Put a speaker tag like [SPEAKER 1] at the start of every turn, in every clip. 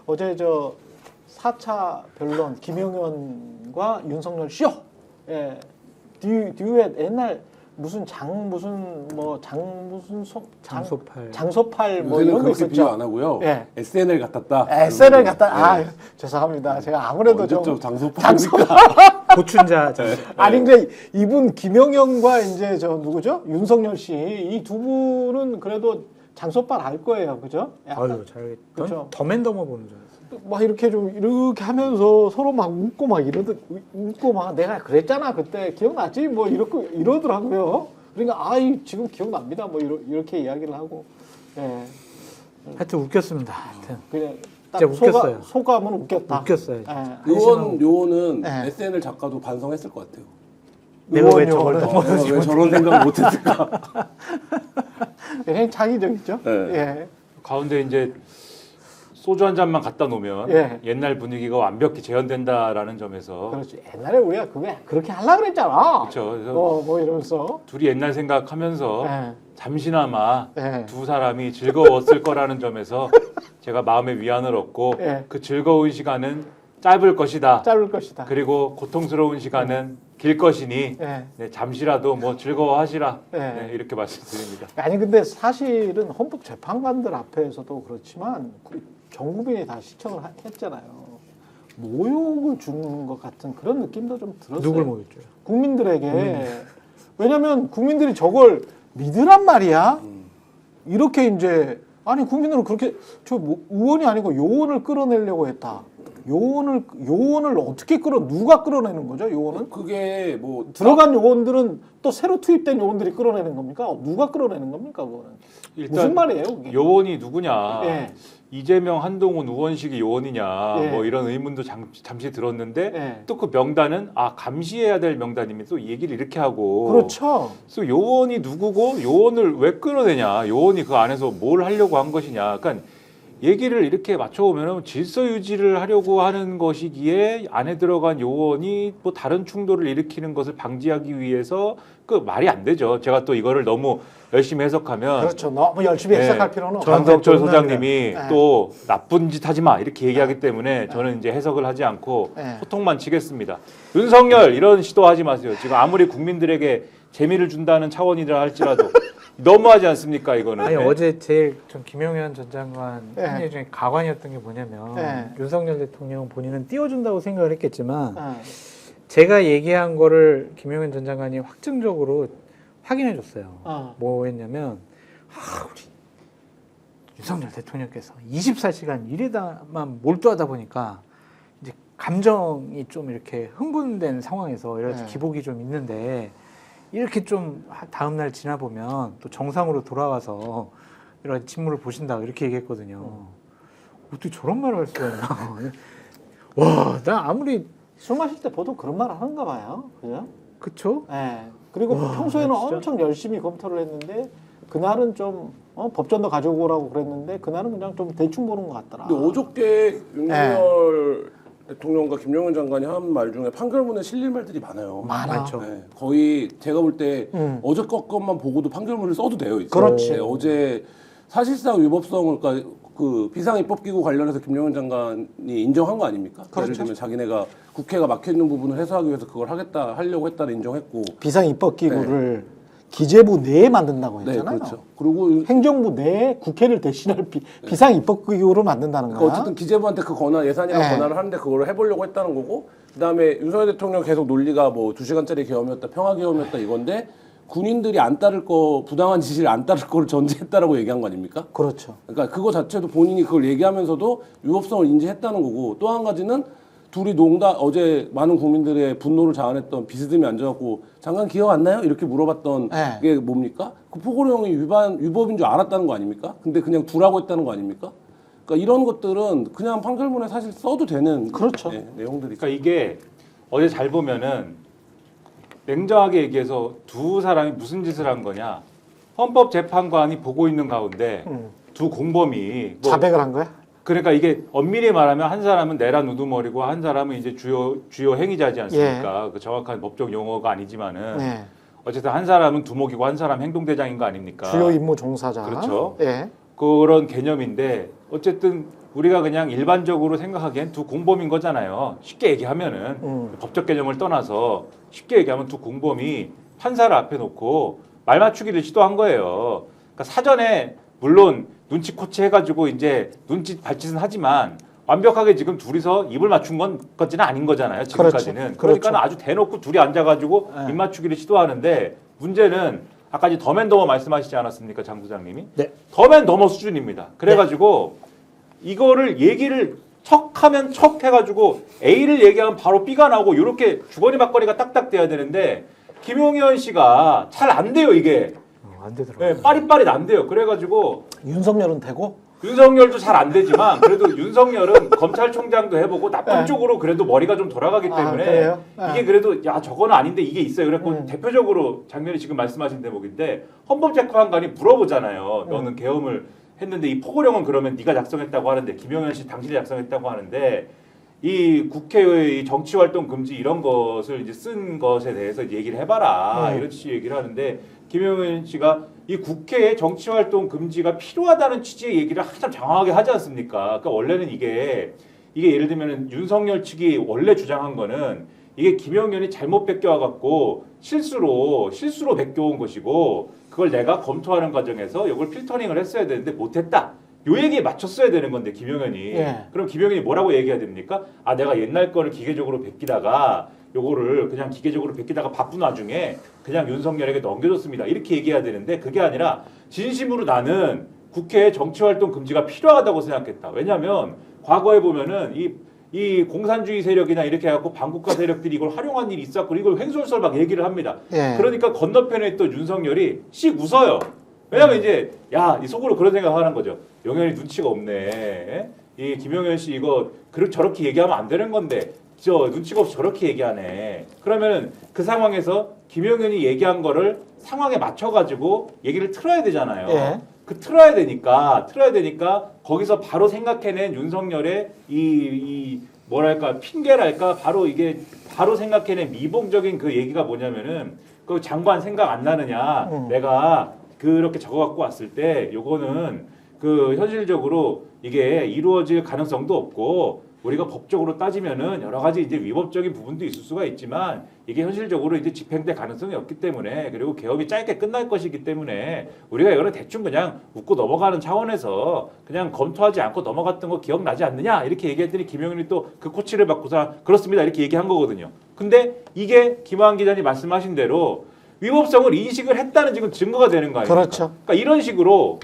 [SPEAKER 1] 어제 저 4차 변론 김영현과 윤석열 쇼. 예. 듀엣 옛날 무슨 장소팔 뭐 이런 거
[SPEAKER 2] 그렇게 비교
[SPEAKER 1] 있었죠.
[SPEAKER 2] 안 하고요.
[SPEAKER 1] 예.
[SPEAKER 2] SNL 같았다.
[SPEAKER 1] SNL 같다. 아,
[SPEAKER 2] 네.
[SPEAKER 1] 죄송합니다. 제가 아무래도 좀
[SPEAKER 2] 장소팔이니까.
[SPEAKER 3] 고춘자.
[SPEAKER 1] 아니 근데 이분 김영현과 이제 저 누구죠? 윤석열 씨 이 두 분은 그래도 장소팔 알 거예요, 그죠?
[SPEAKER 3] 아유, 잘.
[SPEAKER 1] 그쵸.
[SPEAKER 3] 더맨더머 보는 줄 알았어요.
[SPEAKER 1] 막 이렇게 좀 이렇게 하면서 서로 막 웃고 막 웃고 막 내가 그랬잖아 그때 기억나지? 뭐 이러더라고요. 그러니까 지금 기억납니다. 뭐 이렇게 이야기를 하고. 예.
[SPEAKER 3] 하여튼 웃겼습니다. 하여튼.
[SPEAKER 1] 그냥 딱
[SPEAKER 3] 진짜 웃겼어요.
[SPEAKER 1] 소감은 웃겼다.
[SPEAKER 3] 웃겼어요.
[SPEAKER 1] 예.
[SPEAKER 2] 요거는
[SPEAKER 1] 네.
[SPEAKER 2] SNL 작가도 반성했을 것 같아요.
[SPEAKER 3] 내가 왜 저걸
[SPEAKER 1] 의원이
[SPEAKER 2] 왜 저런 생각을 못했을까?
[SPEAKER 1] 굉장히 창의적이죠.
[SPEAKER 2] 네.
[SPEAKER 1] 예.
[SPEAKER 4] 가운데 이제 소주 한 잔만 갖다 놓으면
[SPEAKER 1] 예.
[SPEAKER 4] 옛날 분위기가 완벽히 재현된다라는 점에서
[SPEAKER 1] 그렇지. 옛날에 우리가 그렇게 하려고 그랬잖아.
[SPEAKER 4] 그렇죠. 그래서
[SPEAKER 1] 뭐 이러면서.
[SPEAKER 4] 둘이 옛날 생각하면서
[SPEAKER 1] 예.
[SPEAKER 4] 잠시나마
[SPEAKER 1] 예.
[SPEAKER 4] 두 사람이 즐거웠을 거라는 점에서 제가 마음의 위안을 얻고
[SPEAKER 1] 예.
[SPEAKER 4] 그 즐거운 시간은 짧을 것이다.
[SPEAKER 1] 짧을 것이다.
[SPEAKER 4] 그리고 고통스러운 시간은 길 것이니
[SPEAKER 1] 예.
[SPEAKER 4] 네, 잠시라도 뭐 즐거워하시라.
[SPEAKER 1] 예.
[SPEAKER 4] 네, 이렇게 말씀드립니다.
[SPEAKER 1] 아니 근데 사실은 헌법재판관들 앞에서도 그렇지만 전 국민이 다 시청을 했잖아요. 모욕을 주는 것 같은 그런 느낌도 좀 들었어요.
[SPEAKER 3] 누굴 모였죠?
[SPEAKER 1] 국민들에게. 왜냐면 국민들이 저걸 믿으란 말이야. 이렇게 이제 아니 국민들은 그렇게 의원이 아니고 요원을 끌어내려고 했다. 요원을 어떻게 누가 끌어내는 거죠? 요원은?
[SPEAKER 2] 그게 뭐
[SPEAKER 1] 들어간 요원들은 또 새로 투입된 요원들이 끌어내는 겁니까? 누가 끌어내는 겁니까? 그거는 무슨 말이에요? 그게?
[SPEAKER 4] 요원이 누구냐?
[SPEAKER 1] 예.
[SPEAKER 4] 이재명, 한동훈, 우원식이 요원이냐?
[SPEAKER 1] 예.
[SPEAKER 4] 뭐 이런 의문도 잠시 들었는데
[SPEAKER 1] 예.
[SPEAKER 4] 또 그 명단은 감시해야 될 명단이면 또 얘기를 이렇게 하고.
[SPEAKER 1] 그렇죠.
[SPEAKER 4] 그래서 요원이 누구고 요원을 왜 끌어내냐? 요원이 그 안에서 뭘 하려고 한 것이냐? 그러니까 얘기를 이렇게 맞춰보면 질서 유지를 하려고 하는 것이기에 안에 들어간 요원이 뭐 다른 충돌을 일으키는 것을 방지하기 위해서 그 말이 안 되죠. 제가 또 이거를 너무 열심히 해석하면
[SPEAKER 1] 그렇죠. 너무 열심히 해석할 필요는 없어요.
[SPEAKER 4] 전석철 소장님이
[SPEAKER 1] 네.
[SPEAKER 4] 또 나쁜 짓 하지 마 이렇게 얘기하기 때문에 저는 이제 해석을 하지 않고
[SPEAKER 1] 네.
[SPEAKER 4] 소통만 치겠습니다. 윤석열 이런 시도하지 마세요. 지금 아무리 국민들에게 재미를 준다는 차원이라 할지라도 너무하지 않습니까 이거는.
[SPEAKER 3] 아니
[SPEAKER 4] 네.
[SPEAKER 3] 어제 제일 좀 김영현 전 장관
[SPEAKER 1] 네.
[SPEAKER 3] 한 얘기 중에 가관이었던 게 뭐냐면
[SPEAKER 1] 네.
[SPEAKER 3] 윤석열 대통령 본인은 띄워준다고 생각을 했겠지만
[SPEAKER 1] 네.
[SPEAKER 3] 제가 얘기한 거를 김영현 전 장관이 확증적으로 확인해 줬어요. 뭐 했냐면 우리 윤석열 대통령께서 24시간 일에다만 몰두하다 보니까 이제 감정이 좀 이렇게 흥분된 상황에서 여러 가지
[SPEAKER 1] 네.
[SPEAKER 3] 기복이 좀 있는데 이렇게 좀 다음 날 지나 보면 또 정상으로 돌아와서 여러 가지 직무를 보신다 이렇게 얘기했거든요. 어떻게 저런 말을 할 수가 있나? 와, 나 아무리
[SPEAKER 1] 술 마실 때 보통 그런 말 하는가 봐요. 그죠?
[SPEAKER 3] 그쵸?
[SPEAKER 1] 네. 그리고
[SPEAKER 3] 와,
[SPEAKER 1] 평소에는
[SPEAKER 3] 진짜?
[SPEAKER 1] 엄청 열심히 검토를 했는데 그날은 좀 법전도 가지고 오라고 그랬는데 그날은 그냥 좀 대충 보는 것 같더라.
[SPEAKER 2] 근데 어저께 윤석열 대통령과 김영현 장관이 한 말 중에 판결문에 실린 말들이 많아요.
[SPEAKER 3] 많죠.
[SPEAKER 2] 네, 거의 제가 볼 때 어제 것만 보고도 판결문을 써도 돼요. 이제.
[SPEAKER 1] 그렇지.
[SPEAKER 2] 네, 어제 사실상 위법성을 그러니까 그 비상입법기구 관련해서 김영현 장관이 인정한 거 아닙니까?
[SPEAKER 1] 그렇죠.
[SPEAKER 2] 예를 들면 자기네가 국회가 막혀 있는 부분을 해소하기 위해서 그걸 하려고 했다를 인정했고.
[SPEAKER 1] 비상입법기구를 기재부 내에 만든다고
[SPEAKER 2] 네,
[SPEAKER 1] 했잖아요.
[SPEAKER 2] 그렇죠. 그리고
[SPEAKER 1] 행정부 내에 국회를 대신할 비상입법기구를 만든다는 거야.
[SPEAKER 2] 그러니까 어쨌든 기재부한테 그 권한 예산이랑
[SPEAKER 1] 네.
[SPEAKER 2] 권한을 하는데 그걸 해보려고 했다는 거고 그다음에 윤석열 대통령 계속 논리가 뭐 2시간짜리 계엄이었다 평화계엄이었다 이건데 군인들이 안 따를 거 부당한 지시를 안 따를 거를 전제했다라고 얘기한 거 아닙니까?
[SPEAKER 1] 그렇죠.
[SPEAKER 2] 그러니까 그거 자체도 본인이 그걸 얘기하면서도 위법성을 인지했다는 거고 또 한 가지는 둘이 어제 많은 국민들의 분노를 자아냈던 비스듬히 앉아갖고 장관 기억 안 나요? 이렇게 물어봤던
[SPEAKER 1] 네.
[SPEAKER 2] 게 뭡니까? 그 포고령이 위법인 줄 알았다는 거 아닙니까? 근데 그냥 두라고 했다는 거 아닙니까? 그러니까 이런 것들은 그냥 판결문에 사실 써도 되는
[SPEAKER 1] 그렇죠.
[SPEAKER 2] 내용들이.
[SPEAKER 4] 그러니까 이게 어제 잘 보면은 냉정하게 얘기해서 두 사람이 무슨 짓을 한 거냐? 헌법재판관이 보고 있는 가운데 두 공범이 뭐
[SPEAKER 1] 자백을 한 거야?
[SPEAKER 4] 그러니까 이게 엄밀히 말하면 한 사람은 내란 우두머리고 한 사람은 이제 주요 행위자지 않습니까? 그 정확한 법적 용어가 아니지만은
[SPEAKER 1] 네.
[SPEAKER 4] 어쨌든 한 사람은 두목이고 한 사람 행동대장인 거 아닙니까?
[SPEAKER 1] 주요 임무 종사자.
[SPEAKER 4] 그렇죠.
[SPEAKER 1] 예.
[SPEAKER 4] 그런 개념인데 어쨌든 우리가 그냥 일반적으로 생각하기엔 두 공범인 거잖아요. 쉽게 얘기하면은 법적 개념을 떠나서 쉽게 얘기하면 두 공범이 판사를 앞에 놓고 말 맞추기를 시도한 거예요. 그러니까 사전에 물론 눈치 코치 해가지고 이제 눈치 발짓은 하지만 완벽하게 지금 둘이서 입을 맞춘 건까지는 아닌 거잖아요. 지금까지는.
[SPEAKER 1] 그렇죠.
[SPEAKER 4] 그러니까
[SPEAKER 1] 그렇죠.
[SPEAKER 4] 아주 대놓고 둘이 앉아가지고
[SPEAKER 1] 네.
[SPEAKER 4] 입 맞추기를 시도하는데 문제는 아까 이제 더맨더머 말씀하시지 않았습니까, 장 부장님이?
[SPEAKER 3] 네.
[SPEAKER 4] 더맨더머 수준입니다. 그래가지고 이거를 얘기를 척하면 척 해가지고 A를 얘기하면 바로 B가 나오고 이렇게 주거니 받거니가 딱딱 돼야 되는데 김용현 씨가 잘 안 돼요 이게.
[SPEAKER 3] 안 되더라고요.
[SPEAKER 4] 네, 빠릿빠릿 안 돼요. 그래가지고
[SPEAKER 1] 윤석열은 되고
[SPEAKER 4] 윤석열도 잘 안 되지만 그래도 윤석열은 검찰총장도 해보고 나쁜
[SPEAKER 1] 네.
[SPEAKER 4] 쪽으로 그래도 머리가 좀 돌아가기 때문에
[SPEAKER 1] 그래요? 네.
[SPEAKER 4] 이게 그래도 야 저거는 아닌데 이게 있어요. 그래서 대표적으로 장면이 지금 말씀하신 대목인데 헌법재판관이 물어보잖아요. 너는 계엄을 했는데 이 포고령은 그러면 네가 작성했다고 하는데 김용현 씨 당신이 작성했다고 하는데 이 국회의 이 정치활동 금지 이런 것을 이제 쓴 것에 대해서 얘기를 해봐라 이런 취지 얘기를 하는데 김용현 씨가 이 국회에 정치활동 금지가 필요하다는 취지의 얘기를 한참 장황하게 하지 않습니까? 그러니까 원래는 이게 예를 들면 윤석열 측이 원래 주장한 거는 이게 김용현이 잘못 베껴와 갖고 실수로 베껴온 것이고 그걸 내가 검토하는 과정에서 이걸 필터링을 했어야 되는데 못했다. 요 얘기에 맞췄어야 되는 건데 김용현이
[SPEAKER 1] 예.
[SPEAKER 4] 그럼 김용현이 뭐라고 얘기해야 됩니까? 아 내가 옛날 거를 기계적으로 베끼다가 요거를 그냥 기계적으로 베끼다가 바쁜 와중에 그냥 윤석열에게 넘겨줬습니다. 이렇게 얘기해야 되는데 그게 아니라 진심으로 나는 국회에 정치활동 금지가 필요하다고 생각했다. 왜냐하면 과거에 보면은 이 공산주의 세력이나 이렇게 해갖고 반국가 세력들이 이걸 활용한 일이 있었고 이걸 횡설설 막 얘기를 합니다.
[SPEAKER 1] 예.
[SPEAKER 4] 그러니까 건너편에 있던 윤석열이 씩 웃어요. 왜냐면 이제 이 속으로 그런 생각하는 거죠. 용현이 눈치가 없네. 이 김용현 씨 이거 저렇게 얘기하면 안 되는 건데 저 눈치가 없이 저렇게 얘기하네. 그러면은 그 상황에서 김용현이 얘기한 거를 상황에 맞춰가지고 얘기를 틀어야 되잖아요.
[SPEAKER 1] 예.
[SPEAKER 4] 그 틀어야 되니까 거기서 바로 생각해낸 윤석열의 이 뭐랄까 핑계랄까 바로 이게 바로 생각해낸 미봉적인 그 얘기가 뭐냐면은 그 장관 생각 안 나느냐. 내가 그렇게 적어갖고 왔을 때 요거는 그 현실적으로 이게 이루어질 가능성도 없고 우리가 법적으로 따지면은 여러 가지 이제 위법적인 부분도 있을 수가 있지만 이게 현실적으로 이제 집행될 가능성이 없기 때문에 그리고 개업이 짧게 끝날 것이기 때문에 우리가 이거는 대충 그냥 웃고 넘어가는 차원에서 그냥 검토하지 않고 넘어갔던 거 기억나지 않느냐 이렇게 얘기했더니 김용현이 또 그 코치를 받고서 그렇습니다 이렇게 얘기한 거거든요. 근데 이게 김환 기자님 말씀하신 대로 위법성을 인식을 했다는 지금 증거가 되는 거 아닙니까?
[SPEAKER 1] 그렇죠.
[SPEAKER 4] 그러니까 이런 식으로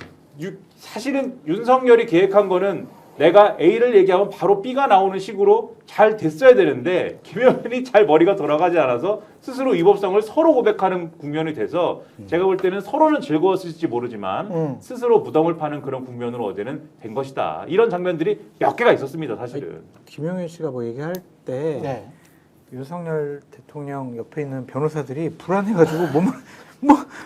[SPEAKER 4] 사실은 윤석열이 계획한 거는 내가 A를 얘기하면 바로 B가 나오는 식으로 잘 됐어야 되는데 김용현이 잘 머리가 돌아가지 않아서 스스로 위법성을 서로 고백하는 국면이 돼서 제가 볼 때는 서로는 즐거웠을지 모르지만 스스로 무덤을 파는 그런 국면으로 어제는 된 것이다. 이런 장면들이 몇 개가 있었습니다. 사실은.
[SPEAKER 3] 김용현 씨가 뭐 얘기할 때
[SPEAKER 1] 네.
[SPEAKER 3] 윤석열 대통령 옆에 있는 변호사들이 불안해가지고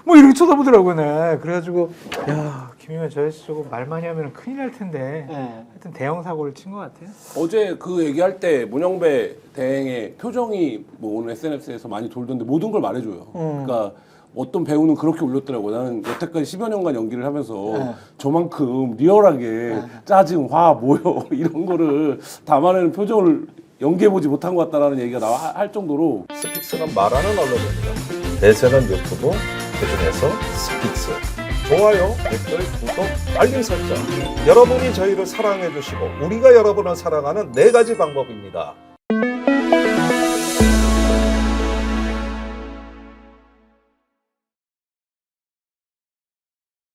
[SPEAKER 3] 뭐 이렇게 쳐다보더라고요. 네. 그래가지고 야 김용현 저씨 저거 말 많이 하면 큰일 날 텐데
[SPEAKER 1] 네.
[SPEAKER 3] 하여튼 대형 사고를 친 것 같아요.
[SPEAKER 2] 어제 그 얘기할 때 문영배 대행의 표정이 뭐 오늘 SNS에서 많이 돌던데 모든 걸 말해줘요. 그러니까 어떤 배우는 그렇게 울렸더라고요. 나는 여태까지 10여 년간 연기를 하면서 저만큼 리얼하게 짜증, 화, 모여 이런 거를 담아내는 표정을 연기해보지 못한 것 같다라는 얘기가 할 정도로
[SPEAKER 5] 스픽스가 말하는 언론입니다. 대세는 유튜브, 그중에서 스픽스. 좋아요, 댓글, 구독, 알림 설정. 여러분이 저희를 사랑해 주시고 우리가 여러분을 사랑하는 4가지 방법입니다.